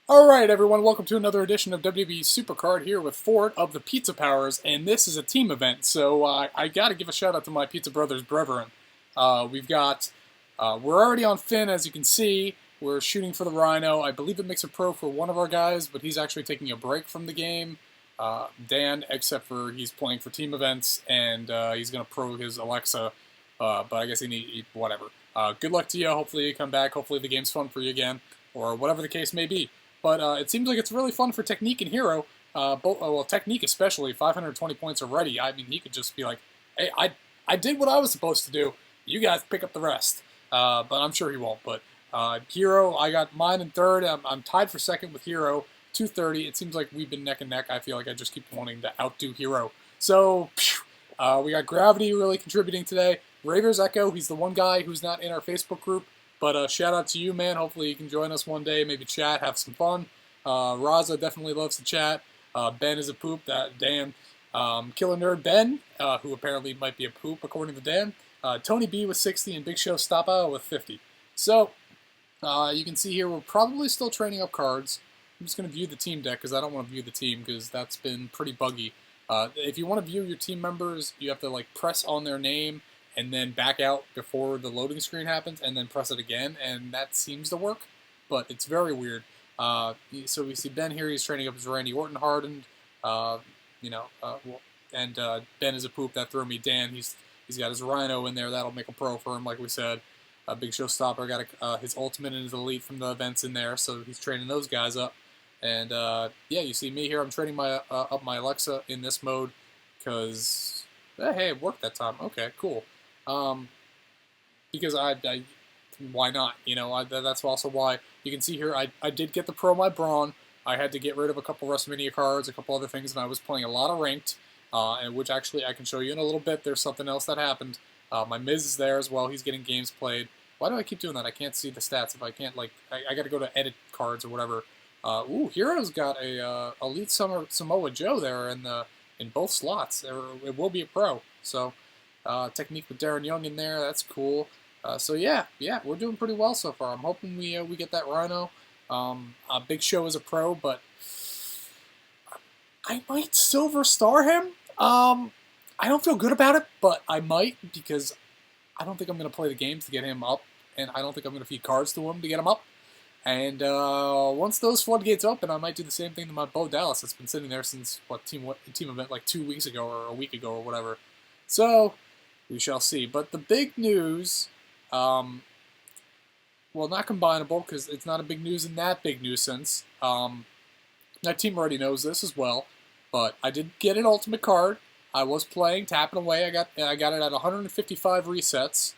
Alright everyone, welcome to another edition of WWE Supercard here with Ford of the Pizza Powers, and this is a team event, so I gotta give a shout out to my Pizza Brothers brethren. We're already on Finn, as you can see. We're shooting for the Rhyno. I believe it makes a pro for one of our guys, but he's actually taking a break from the game. Dan, except for he's playing for team events, and he's gonna pro his Alexa, but I guess whatever. Good luck to you, hopefully you come back, hopefully the game's fun for you again, or whatever the case may be. But it seems like it's really fun for Technique and Hero. Well, Technique especially, 520 points already. I mean, he could just be like, hey, I did what I was supposed to do. You guys pick up the rest. But I'm sure he won't. But Hero, I got mine in third. I'm tied for second with Hero, 230. It seems like we've been neck and neck. I feel like I just keep wanting to outdo Hero. So, we got Gravity really contributing today. Raver's Echo, he's the one guy who's not in our Facebook group. But shout out to you, man. Hopefully you can join us one day, maybe chat, have some fun. Raza definitely loves to chat. Ben is a poop. Dan. Killer Nerd Ben, who apparently might be a poop according to Dan. Tony B with 60 and Big Show Stoppa with 50. So you can see here we're probably still training up cards. I'm just going to view the team deck because I don't want to view the team because that's been pretty buggy. If you want to view your team members, you have to like press on their name and then back out before the loading screen happens, and then press it again, and that seems to work, but it's very weird. So we see Ben here, he's training up his Randy Orton hardened, Ben is a poop, that threw me. Dan, he's got his Rhyno in there, that'll make a pro for him, like we said. Big Showstopper got his ultimate and his elite from the events in there, so he's training those guys up. And yeah, you see me here, I'm training up my Alexa in this mode, because, hey, it worked that time, okay, cool. Because why not? You know, that's also why you can see here I did get the Pro My Braun. I had to get rid of a couple WrestleMania cards, a couple other things, and I was playing a lot of ranked, and which actually I can show you in a little bit. There's something else that happened. My Miz is there as well. He's getting games played. Why do I keep doing that? I can't see the stats. If I can't, like, I got to go to edit cards or whatever. Ooh, Hero's got a Elite Samoa Joe there in both slots. It will be a pro. So. Technique with Darren Young in there, that's cool. So yeah, we're doing pretty well so far. I'm hoping we get that Rhyno. Big Show is a pro, but I might Silver Star him. I don't feel good about it, but I might because I don't think I'm going to play the games to get him up, and I don't think I'm going to feed cards to him to get him up. And once those floodgates open, I might do the same thing to my Bo Dallas that's been sitting there since, team event, like 2 weeks ago or a week ago or whatever. So we shall see. But the big news, well, not combinable because it's not a big news in that big news sense. My team already knows this as well, but I did get an ultimate card. I was playing, tapping away. I got it at 155 resets,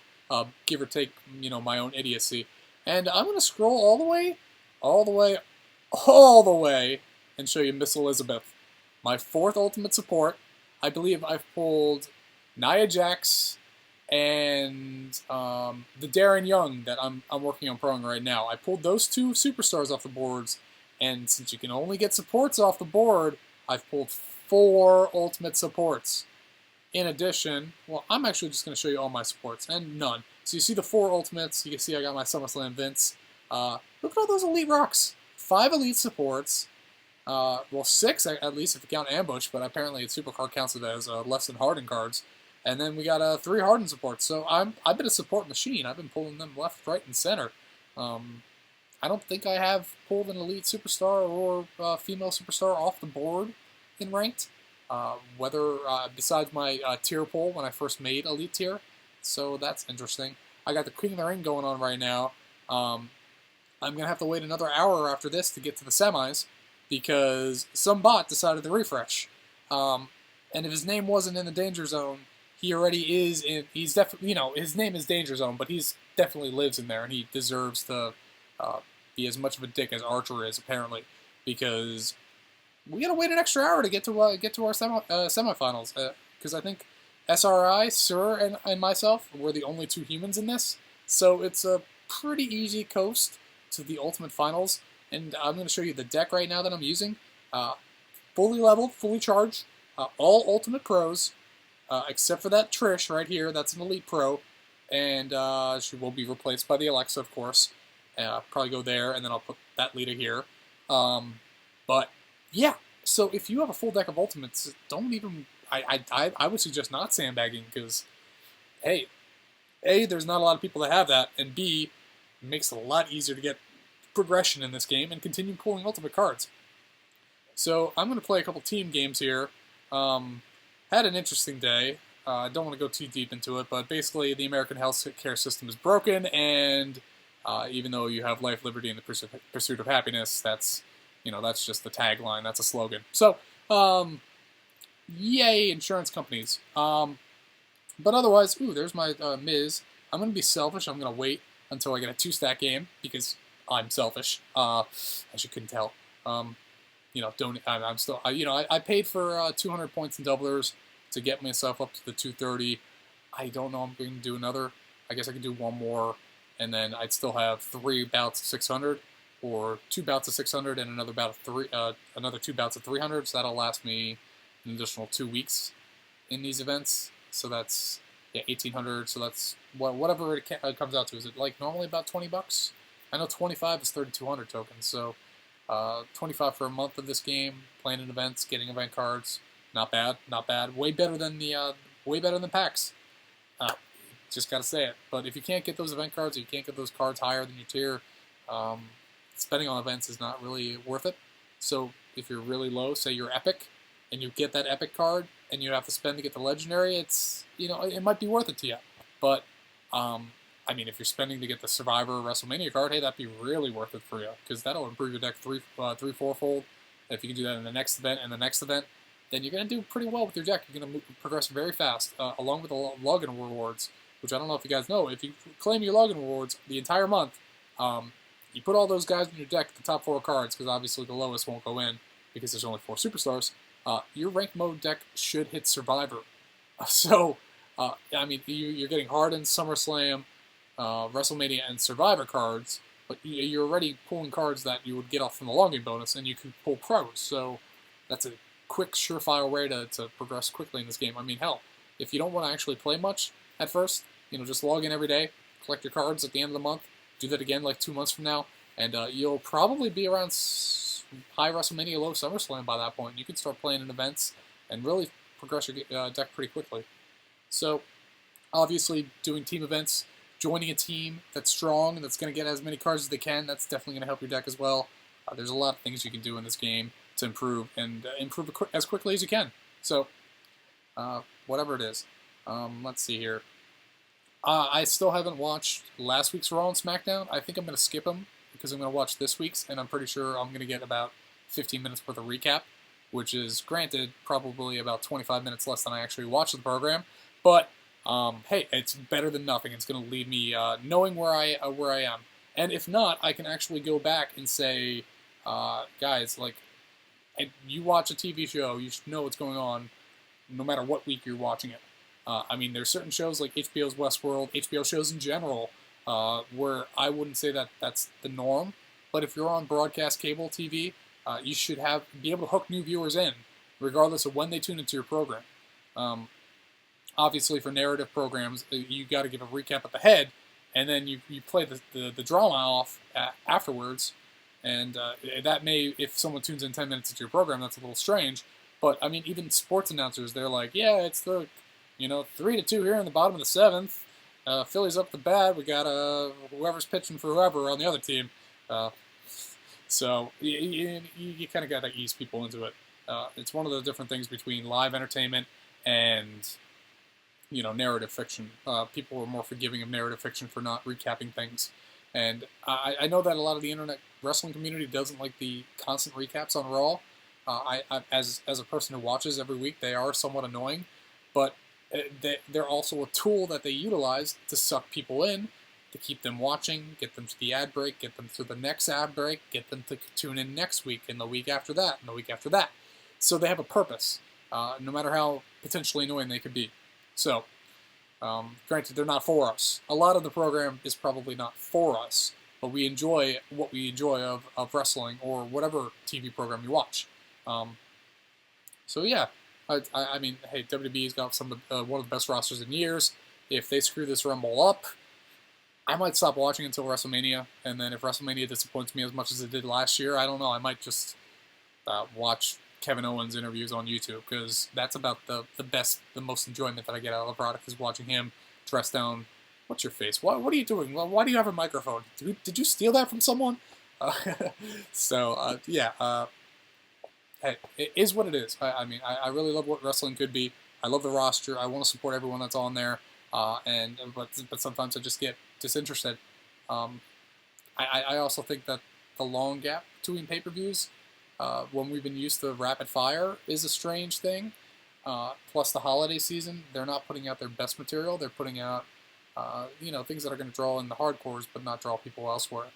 give or take, my own idiocy. And I'm gonna scroll all the way, and show you Miss Elizabeth, my 4th ultimate support. I believe I've pulled Nia Jax, and the Darren Young that I'm working on proing right now. I pulled those 2 superstars off the boards, and since you can only get supports off the board, I've pulled 4 ultimate supports. In addition, well, I'm actually just going to show you all my supports, and none. So you see the 4 ultimates, you can see I got my SummerSlam Vince. Look at all those elite rocks. 5 elite supports. Well, 6 at least if you count Ambush, but apparently Supercard counts it as less than Harden cards. And then we got 3 Harden supports. So I've been a support machine. I've been pulling them left, right, and center. I don't think I have pulled an elite superstar or female superstar off the board in ranked. Besides my tier pull when I first made elite tier. So that's interesting. I got the Queen of the Ring going on right now. I'm gonna have to wait another hour after this to get to the semis because some bot decided to refresh. And if his name wasn't in the danger zone, he already is in. He's definitely, his name is Danger Zone, but he's definitely lives in there, and he deserves to be as much of a dick as Archer is apparently, because we gotta wait an extra hour to get to our semifinals. Because I think SRI, Sir, and myself were the only 2 humans in this, so it's a pretty easy coast to the ultimate finals. And I'm going to show you the deck right now that I'm using. Fully leveled, fully charged, all ultimate pros. Except for that Trish right here, that's an elite pro, and she will be replaced by the Alexa, of course. Probably go there, and then I'll put that leader here. But yeah, so if you have a full deck of Ultimates, don't even. I would suggest not sandbagging because, hey, A, there's not a lot of people that have that, and B, it makes it a lot easier to get progression in this game and continue pulling Ultimate cards. So I'm going to play a couple team games here. Had an interesting day. I don't want to go too deep into it, but basically the American health care system is broken, and even though you have life, liberty, and the pursuit of happiness, that's just the tagline. That's a slogan. So, yay, insurance companies. But otherwise, ooh, there's my Miz. I'm going to be selfish. I'm going to wait until I get a 2-stack game because I'm selfish, as you couldn't tell. I'm still, I paid for 200 points in doublers to get myself up to the 230. I don't know. I'm going to do another. I guess I could do one more, and then I'd still have 3 bouts of 600, or 2 bouts of 600, and another bout of another 2 bouts of 300. So that'll last me an additional 2 weeks in these events. So that's 1,800. So that's whatever it comes out to. Is it like normally about $20? I know 25 is 3,200 tokens. So 25 for a month of this game, playing in events, getting event cards. Not bad, not bad. Way better than packs. Just gotta say it. But if you can't get those event cards, or you can't get those cards higher than your tier, spending on events is not really worth it. So if you're really low, say you're epic, and you get that epic card, and you have to spend to get the legendary, it might be worth it to you. But if you're spending to get the Survivor WrestleMania card, hey, that'd be really worth it for you because that'll improve your deck 3-4-fold. If you can do that in the next event and the next event, then you're going to do pretty well with your deck. You're going to progress very fast, along with the login rewards, which I don't know if you guys know. If you claim your login rewards the entire month, you put all those guys in your deck, the top 4 cards, because obviously the lowest won't go in because there's only 4 superstars. Your rank mode deck should hit Survivor. So, you're getting Harden, SummerSlam, WrestleMania, and Survivor cards, but you're already pulling cards that you would get off from the login bonus, and you can pull pros. So that's a quick, surefire way to progress quickly in this game. I mean, hell, if you don't want to actually play much at first, just log in every day, collect your cards at the end of the month, do that again like 2 months from now, and you'll probably be around high WrestleMania, low SummerSlam by that point. You can start playing in events and really progress your deck pretty quickly. So, obviously, doing team events, joining a team that's strong and that's going to get as many cards as they can, that's definitely going to help your deck as well. There's a lot of things you can do in this game to improve, and improve as quickly as you can. So, whatever it is. Let's see here. I still haven't watched last week's Raw and SmackDown. I think I'm going to skip them because I'm going to watch this week's, and I'm pretty sure I'm going to get about 15 minutes worth of recap, which is, granted, probably about 25 minutes less than I actually watched the program. But, hey, it's better than nothing. It's going to leave me knowing where I am. And if not, I can actually go back and say, guys, like, you watch a TV show, you should know what's going on no matter what week you're watching it. There's certain shows like HBO's Westworld, HBO shows in general, where I wouldn't say that that's the norm. But if you're on broadcast cable TV, you should be able to hook new viewers in, regardless of when they tune into your program. Obviously, for narrative programs, you got to give a recap at the head, and then you play the drama off afterwards. And that may, if someone tunes in 10 minutes into your program, that's a little strange. But, even sports announcers, they're like, yeah, it's the 3-2 here in the bottom of the 7th. Phillies up the bat. We got whoever's pitching for whoever on the other team. So you kind of got to ease people into it. It's one of the different things between live entertainment and narrative fiction. People are more forgiving of narrative fiction for not recapping things. And I know that a lot of the internet wrestling community doesn't like the constant recaps on Raw. As a person who watches every week, they are somewhat annoying, but they're also a tool that they utilize to suck people in, to keep them watching, get them to the ad break, get them to the next ad break, get them to tune in next week, and the week after that, and the week after that. So they have a purpose, no matter how potentially annoying they could be. So, granted, they're not for us. A lot of the program is probably not for us, but we enjoy what we enjoy of wrestling or whatever TV program you watch. So yeah, hey, WWE's got one of the best rosters in years. If they screw this Rumble up, I might stop watching until WrestleMania, and then if WrestleMania disappoints me as much as it did last year, I don't know. I might just watch Kevin Owens interviews on YouTube, because that's about the most enjoyment that I get out of the product is watching him dress down. What's your face? What are you doing? Why do you have a microphone? Did you steal that from someone? Yeah. Hey, it is what it is. I mean, I really love what wrestling could be. I love the roster. I want to support everyone that's on there. But sometimes I just get disinterested. I also think that the long gap between pay-per-views, when we've been used to rapid fire, is a strange thing. Plus the holiday season, they're not putting out their best material. They're putting out, things that are going to draw in the hardcores, but not draw people elsewhere.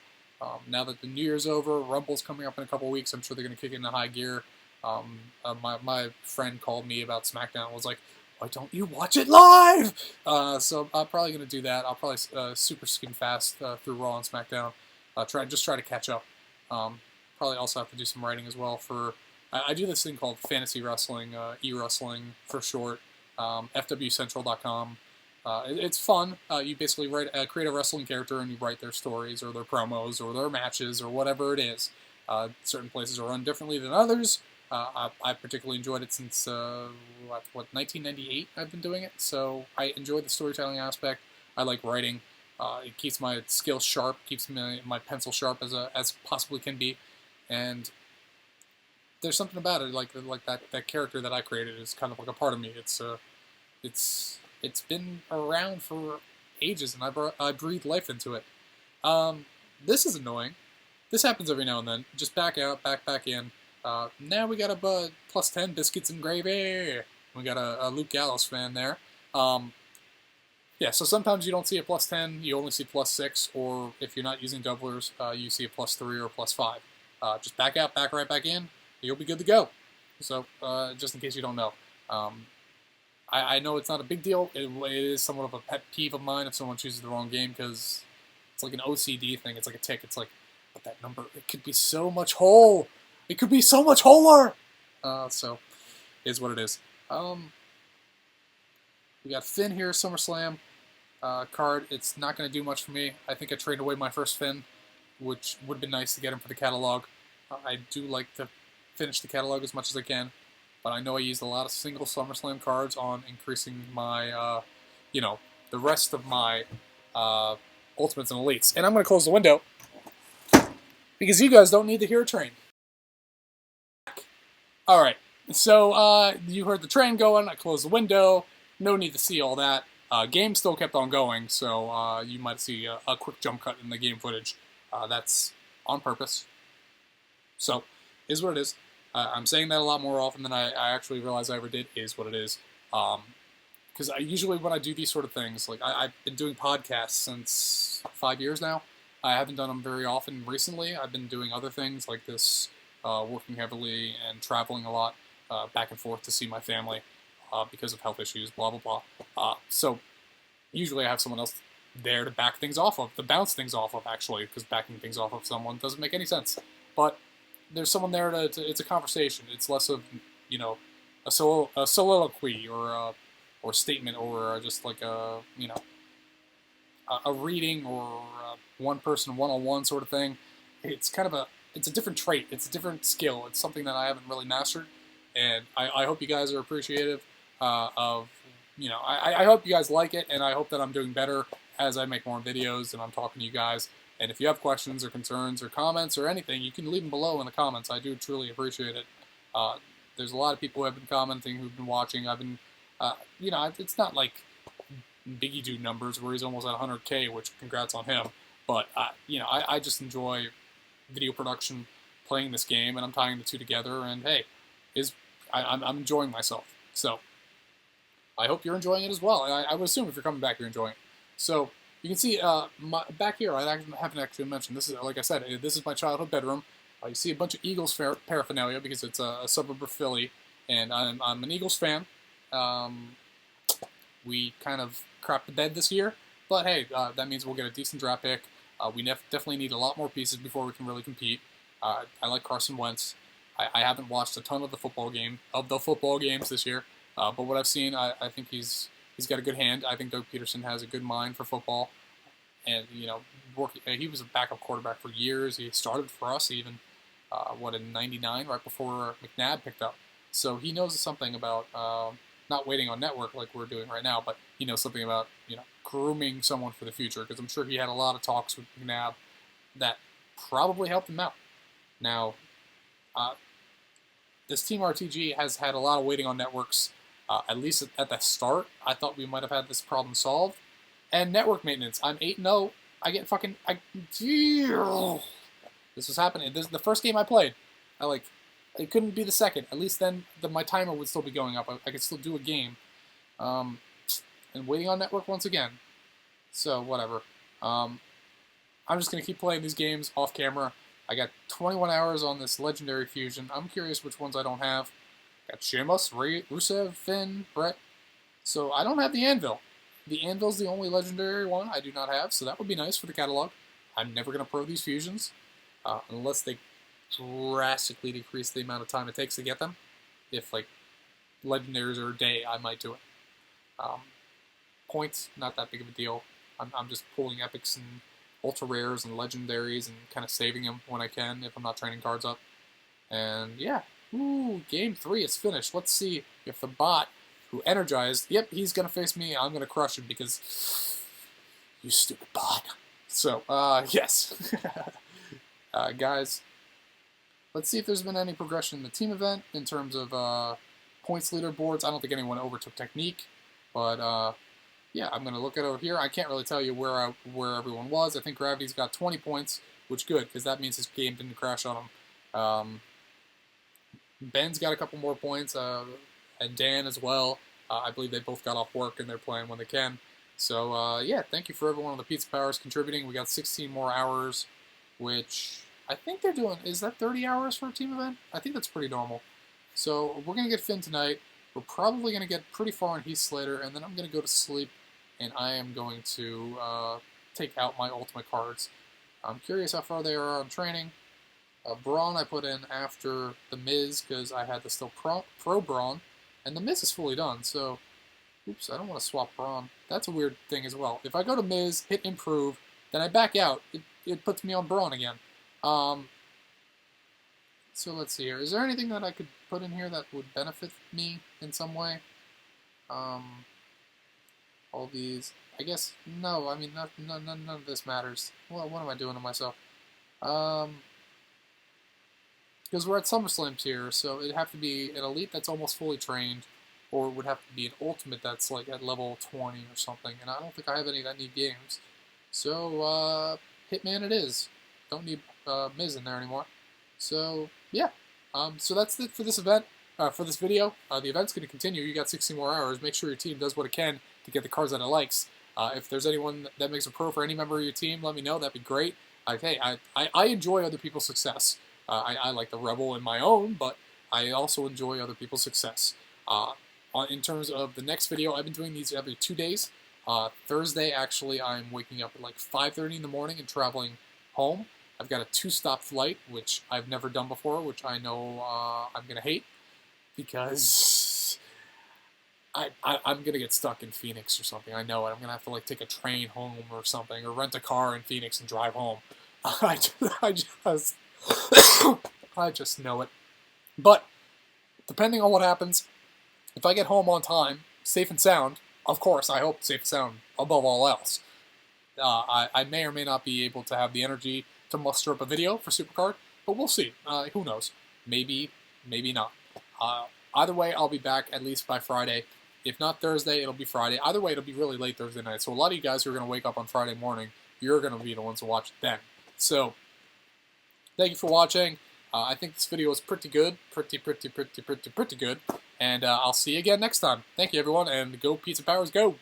Now that the New Year's over, Rumble's coming up in a couple weeks. I'm sure they're going to kick it into high gear. My friend called me about SmackDown and was like, why don't you watch it live? So I'm probably going to do that. I'll probably super skim fast through Raw and SmackDown. Try to catch up. Probably also have to do some writing as well for... I do this thing called Fantasy Wrestling, e-wrestling for short, fwcentral.com. It's fun. You basically create a wrestling character and you write their stories or their promos or their matches or whatever it is. Certain places are run differently than others. I particularly enjoyed it since, 1998 I've been doing it, so I enjoy the storytelling aspect. I like writing. It keeps my skills sharp, keeps my pencil sharp as possibly can be, and there's something about it, like that character that I created is kind of like a part of me. It's been around for ages, and I breathe life into it. This is annoying. This happens every now and then. Just back out, back in. Now we got a plus 10 biscuits and gravy. We got a Luke Gallows fan there. Yeah, so sometimes you don't see a plus 10, you only see plus 6, or if you're not using doublers, you see a plus 3 or plus 5. Just back out, back right back in, you'll be good to go. So, just in case you don't know. I know it's not a big deal. It is somewhat of a pet peeve of mine if someone chooses the wrong game, because it's like an OCD thing. It's like a tick. It's like, but that number, it could be so much whole. It could be so much wholer! So, is what it is. We got Finn here, SummerSlam card. It's not going to do much for me. I think I traded away my first Finn, which would have been nice to get him for the catalog. I do like to finish the catalog as much as I can, but I know I used a lot of single SummerSlam cards on increasing my, the rest of my Ultimates and Elites. And I'm going to close the window, because you guys don't need to hear a train. Alright, so you heard the train going, I closed the window, no need to see all that. Game still kept on going, so you might see a quick jump cut in the game footage. That's on purpose. So, is what it is. I'm saying that a lot more often than I actually realize I ever did, is what it is. Because usually when I do these sort of things, like I've been doing podcasts since 5 years now. I haven't done them very often recently. I've been doing other things like this, working heavily and traveling a lot back and forth to see my family because of health issues, blah, blah, blah. So usually I have someone else there to back things off of, to bounce things off of, actually, because backing things off of someone doesn't make any sense. But there's someone there it's a conversation. It's less of, a soliloquy or statement or just like a reading or one-person, one-on-one sort of thing. It's kind of it's a different trait. It's a different skill. It's something that I haven't really mastered, and I hope you guys are appreciative of, I hope you guys like it, and I hope that I'm doing better as I make more videos and I'm talking to you guys. And if you have questions or concerns or comments or anything, you can leave them below in the comments. I do truly appreciate it. There's a lot of people who have been commenting, who've been watching. I've been, it's not like Biggie Dude numbers where he's almost at 100K, which congrats on him. But, I just enjoy video production, playing this game, and I'm tying the two together, and hey, I'm enjoying myself. So, I hope you're enjoying it as well. And I would assume if you're coming back, you're enjoying it. So, you can see back here, I haven't actually mentioned, this is, like I said, this is my childhood bedroom. You see a bunch of Eagles paraphernalia because it's a suburb of Philly, and I'm an Eagles fan. We kind of crapped the bed this year, but hey, that means we'll get a decent draft pick. We definitely need a lot more pieces before we can really compete. I like Carson Wentz. I haven't watched a ton of the football games this year, but what I've seen, I think he's got a good hand. I think Doug Peterson has a good mind for football, and he was a backup quarterback for years. He started for us even, in '99, right before McNabb picked up. So he knows something about not waiting on network like we're doing right now, but he knows something about grooming someone for the future, because I'm sure he had a lot of talks with McNabb that probably helped him out. Now, this Team RTG has had a lot of waiting on networks, at least at the start. I thought we might have had this problem solved. And network maintenance. I'm 8-0. I get fucking... This was happening. This is the first game I played. It couldn't be the second. At least then my timer would still be going up. I could still do a game. And waiting on network once again. So, whatever. I'm just going to keep playing these games off camera. I got 21 hours on this Legendary Fusion. I'm curious which ones I don't have. Got Sheamus, Rusev, Finn, Brett. So I don't have the Anvil. The Anvil's the only Legendary one I do not have, so that would be nice for the catalog. I'm never going to pro these fusions, unless they drastically decrease the amount of time it takes to get them. If, Legendaries are a day, I might do it. Points, not that big of a deal. I'm just pulling epics and ultra rares and legendaries and kind of saving them when I can if I'm not training cards up. And yeah, game 3 is finished. Let's see if the bot who energized, yep, he's gonna face me. I'm gonna crush him because you stupid bot. So yes, guys, let's see if there's been any progression in the team event in terms of points leaderboards. I don't think anyone overtook technique, but yeah, I'm going to look at it over here. I can't really tell you where everyone was. I think Gravity's got 20 points, which good, because that means his game didn't crash on him. Ben's got a couple more points, and Dan as well. I believe they both got off work, and they're playing when they can. So, yeah, thank you for everyone on the Pizza Powers contributing. We got 16 more hours, which I think they're doing... Is that 30 hours for a team event? I think that's pretty normal. So, we're going to get Finn tonight. We're probably going to get pretty far on Heath Slater, and then I'm going to go to sleep. And I am going to take out my ultimate cards. I'm curious how far they are on training. Braun I put in after The Miz because I had to still pro Braun. And The Miz is fully done, so... Oops, I don't want to swap Braun. That's a weird thing as well. If I go to Miz, hit Improve, then I back out, it puts me on Braun again. So let's see here. Is there anything that I could put in here that would benefit me in some way? All these, I guess, no, I mean, none of this matters. Well, what am I doing to myself? Because we're at SummerSlam tier, so it'd have to be an Elite that's almost fully trained, or it would have to be an Ultimate that's like at level 20 or something, and I don't think I have any that need games. So, Hitman it is. Don't need Miz in there anymore. So, yeah. So that's it for this event. For this video. The event's going to continue. You got 16 more hours. Make sure your team does what it can to get the cards that it likes. If there's anyone that makes a pro for any member of your team, let me know. That'd be great. Hey, I enjoy other people's success. I like the Rebel in my own, but I also enjoy other people's success. In terms of the next video, I've been doing these every 2 days. Thursday, actually, I'm waking up at like 5:30 in the morning and traveling home. I've got a 2-stop flight, which I've never done before, which I know I'm going to hate. Because I'm going to get stuck in Phoenix or something. I know it. I'm going to have to like take a train home or something, or rent a car in Phoenix and drive home. I just know it. But depending on what happens, if I get home on time, safe and sound, of course, I hope safe and sound above all else, I may or may not be able to have the energy to muster up a video for Supercard, but we'll see. Who knows? Maybe, maybe not. Either way, I'll be back at least by Friday. If not Thursday, it'll be Friday. Either way, it'll be really late Thursday night. So a lot of you guys who are going to wake up on Friday morning, you're going to be the ones to watch it then. So, thank you for watching. I think this video was pretty good. Pretty good. And I'll see you again next time. Thank you, everyone, and go Pizza Powers, go!